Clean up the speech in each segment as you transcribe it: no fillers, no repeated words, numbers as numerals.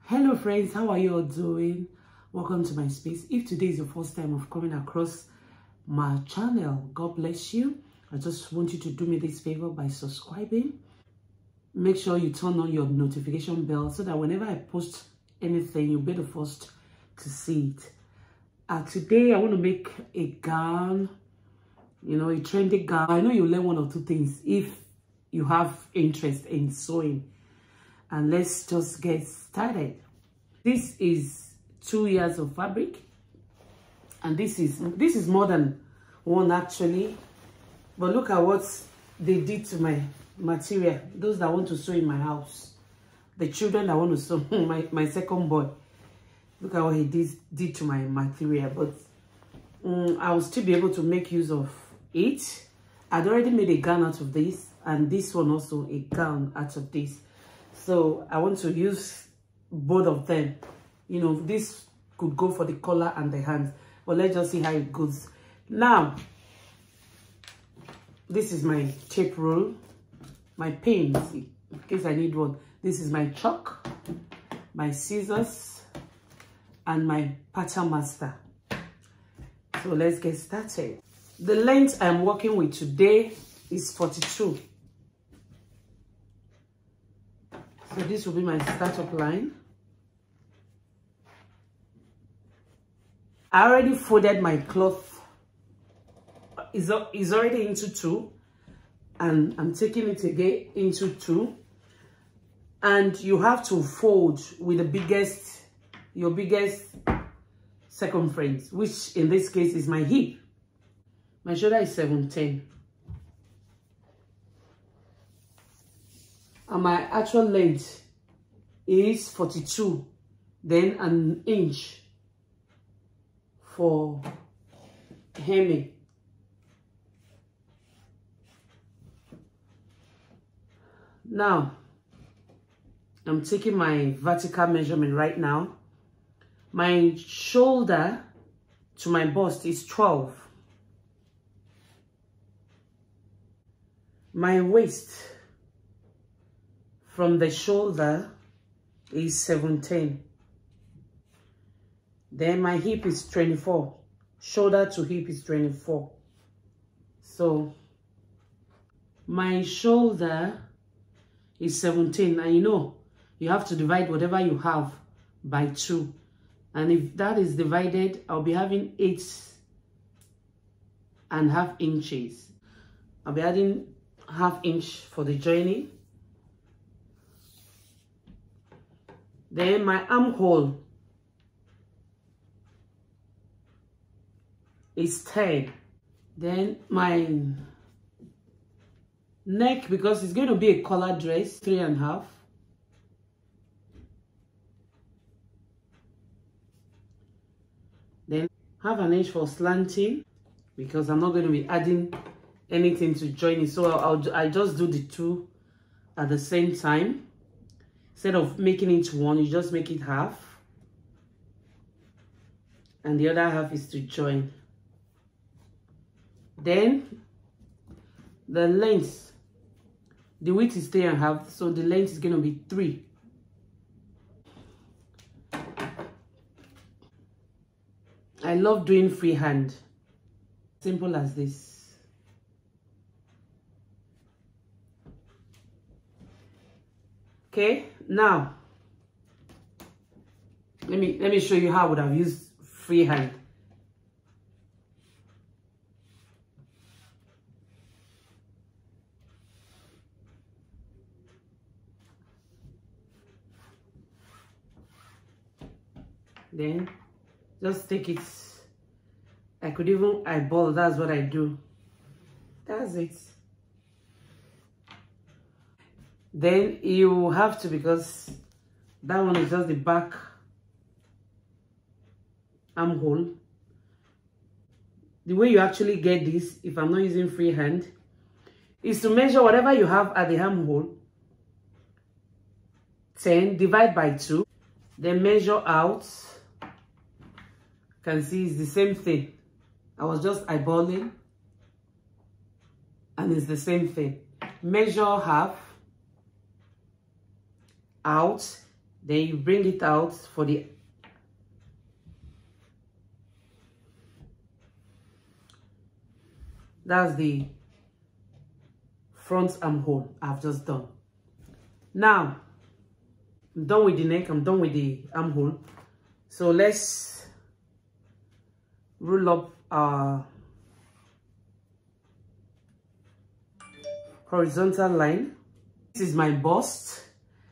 Hello friends, how are you all doing? Welcome to my space. If today is your first time of coming across my channel, God bless you. I just want you to do me this favor by subscribing. Make sure you turn on your notification bell so that whenever I post anything, you'll be the first to see it. Today I want to make a gown, a trendy gown. I know you'll learn one or two things if you have interest in sewing. And let's just get started. This is 2 yards of fabric, and this is more than one actually, but look at what they did to my material. Those that want to sew in my house, the children that want to sew, my second boy, look at what he did to my material. But I will still be able to make use of it. I'd already made a gown out of this, and this one also a gown out of this. So I want to use both of them. This could go for the collar and the hands, but let's just see how it goes. Now, this is my tape roll, my pins in case I need one. This is my chalk, my scissors, and my pattern master. So let's get started. The length I'm working with today is 42. So this will be my startup line. I already folded my cloth. It's already into two. And I'm taking it again into two. And you have to fold with your biggest circumference, which in this case is my hip. My shoulder is 17. And my actual length is 42, then an inch for hemming. Now, I'm taking my vertical measurement right now. My shoulder to my bust is 12. My waist from the shoulder is 17. Then my hip is 24. Shoulder to hip is 24. So my shoulder is 17. And you have to divide whatever you have by 2. And if that is divided, I'll be having 8.5 inches. I'll be adding ½ inch for the joining. Then my armhole is 10. Then my neck, because it's going to be a collar dress, 3.5. Then ½ inch for slanting, because I'm not going to be adding anything to join it. So I just do the two at the same time. Instead of making it one, you just make it half. And the other half is to join. Then the length, the width is 3.5, so the length is going to be 3. I love doing freehand. Simple as this. Okay, now let me show you how I would have used freehand. Then just take it. I could even eyeball. That's what I do. That's it. Then you have to, because that one is just the back armhole. The way you actually get this, if I'm not using freehand, is to measure whatever you have at the armhole, 10, divide by 2, then measure out. You can see it's the same thing. I was just eyeballing, and it's the same thing. Measure half, out, Then you bring it out for the that's the front armhole I've just done. Now I'm done with the neck, I'm done with the armhole. So let's roll up our horizontal line. This is my bust,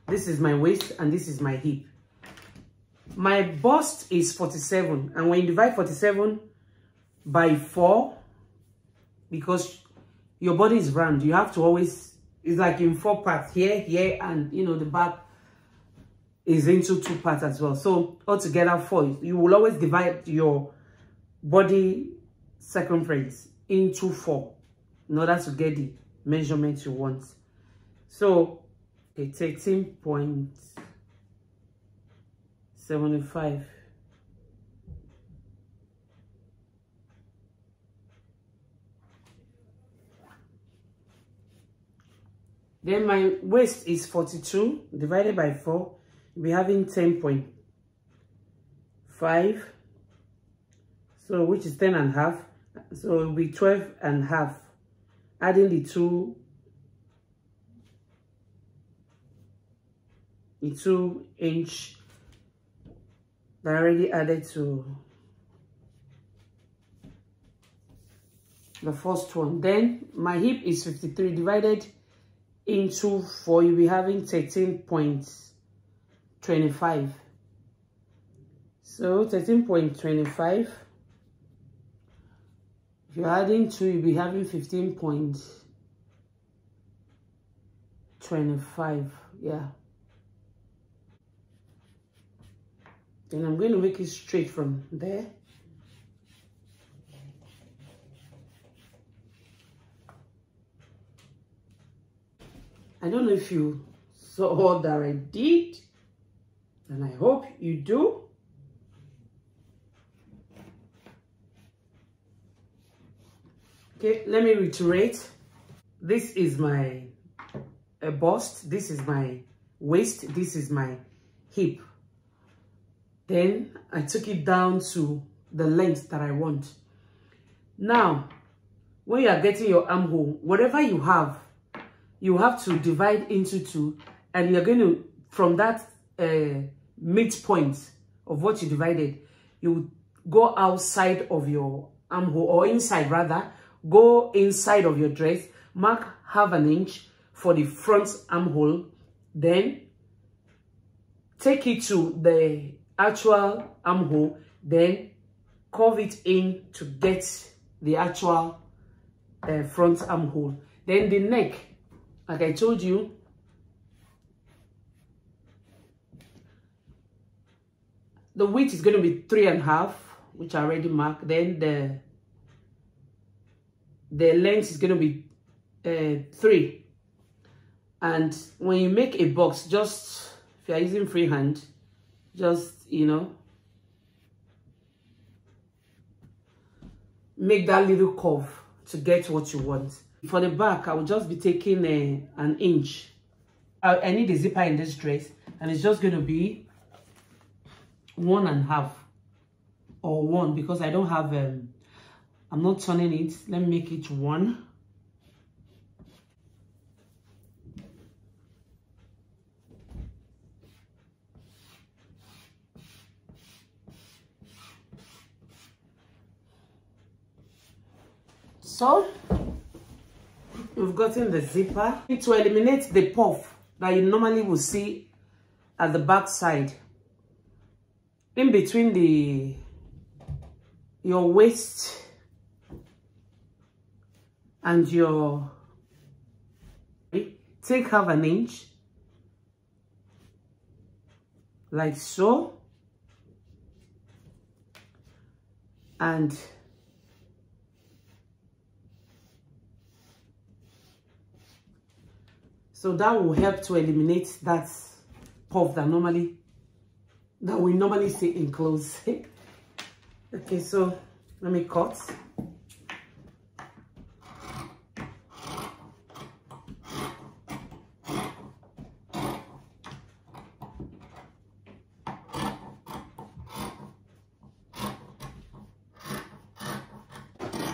this is my waist, and this is my hip. My bust is 47, and when you divide 47 by 4, because your body is round, you have to always, it's like in 4 parts, here, and you know, the back is into 2 parts as well. So altogether 4. You will always divide your body circumference into 4 in order to get the measurement you want. So okay, 13.75. Then my waist is 42 divided by 4. We'll be having 10.5. So which is 10.5. So it will be 12.5. Adding the 2 inch that I already added to the first one. Then my hip is 53 divided into 4, you'll be having 13.25. So 13.25. If you're adding 2, you'll be having 15.25. Yeah. Then I'm going to make it straight from there. I don't know if you saw all that I did, and I hope you do. Okay, let me reiterate. This is my bust, this is my waist, this is my hip. Then I took it down to the length that I want. Now, when you are getting your armhole, whatever you have to divide into 2, and you're going to, from that midpoint of what you divided, you go outside of your armhole, or inside rather, go inside of your dress, mark ½ inch for the front armhole, then take it to the actual armhole, then curve it in to get the actual front armhole. Then the neck, like I told you, the width is going to be 3.5, which I already marked. Then the length is going to be 3. And when you make a box, just if you are using freehand, just, you know, make that little curve to get what you want. For the back, I will just be taking an inch. I need a zipper in this dress, and it's just going to be 1.5 or 1, because I don't have I'm not turning it. Let me make it 1. So we've gotten the zipper. To eliminate the puff that you normally will see at the back side, in between your waist and your, take ½ inch like so, and so that will help to eliminate that puff that we normally see in clothes. Okay, so let me cut.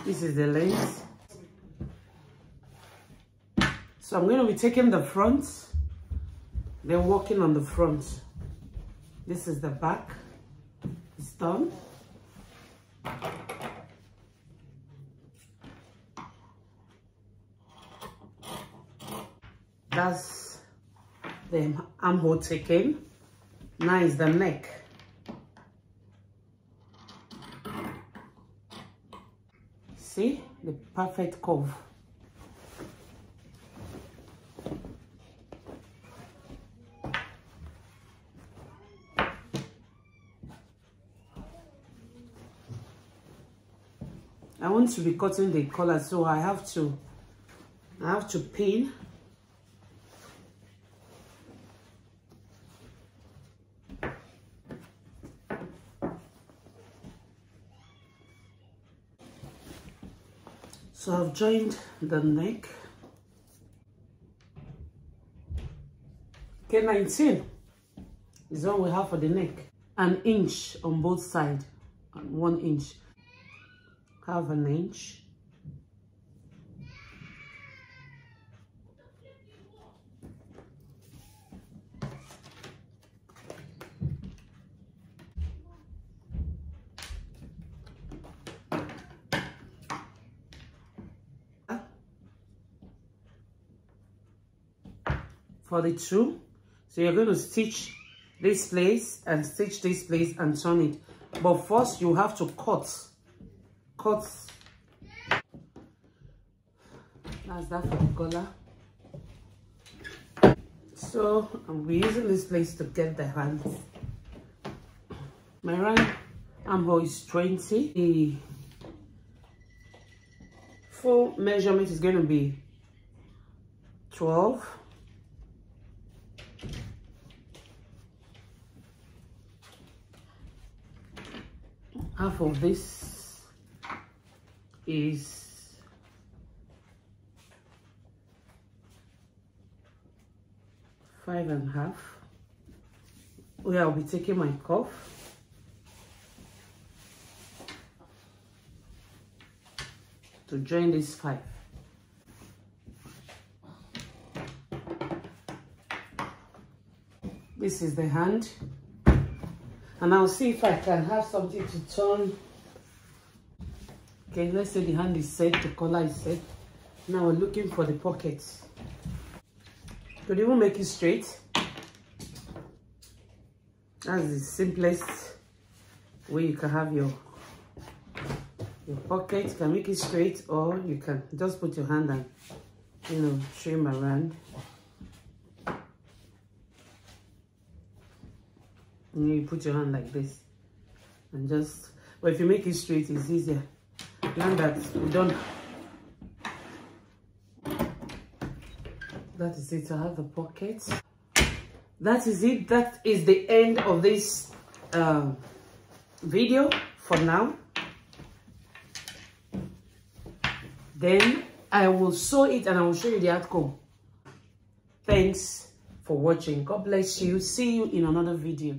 This is the length. So I'm going to be taking the front, then working on the front. This is the back. It's done. That's the armhole taken. Now is the neck. See the perfect curve. I want to be cutting the collar, so I have to pin. So I've joined the neck. Okay, 19 is what we have for the neck. An inch on both sides, and 1 inch. Half an inch. For the two, so you're going to stitch this place and stitch this place and turn it, but first you have to cut. That's that for the collar. So I'm using this place to get the hands. My round armhole is 20. The full measurement is going to be 12. Half of this is 5.5. Where I'll be taking my cuff. To join this 5. This is the hand. And I'll see if I can have something to turn. Okay, let's say the hand is set, the collar is set. Now we're looking for the pockets. You could even make it straight. That's the simplest way you can have your pocket. You can make it straight, or you can just put your hand and, you know, trim around. And you put your hand like this and just, well, if you make it straight, it's easier. Now that we don't, that is it. I have the pockets. That is it. That is the end of this video for now. Then I will sew it and I will show you the outcome. Thanks for watching. God bless you. See you in another video.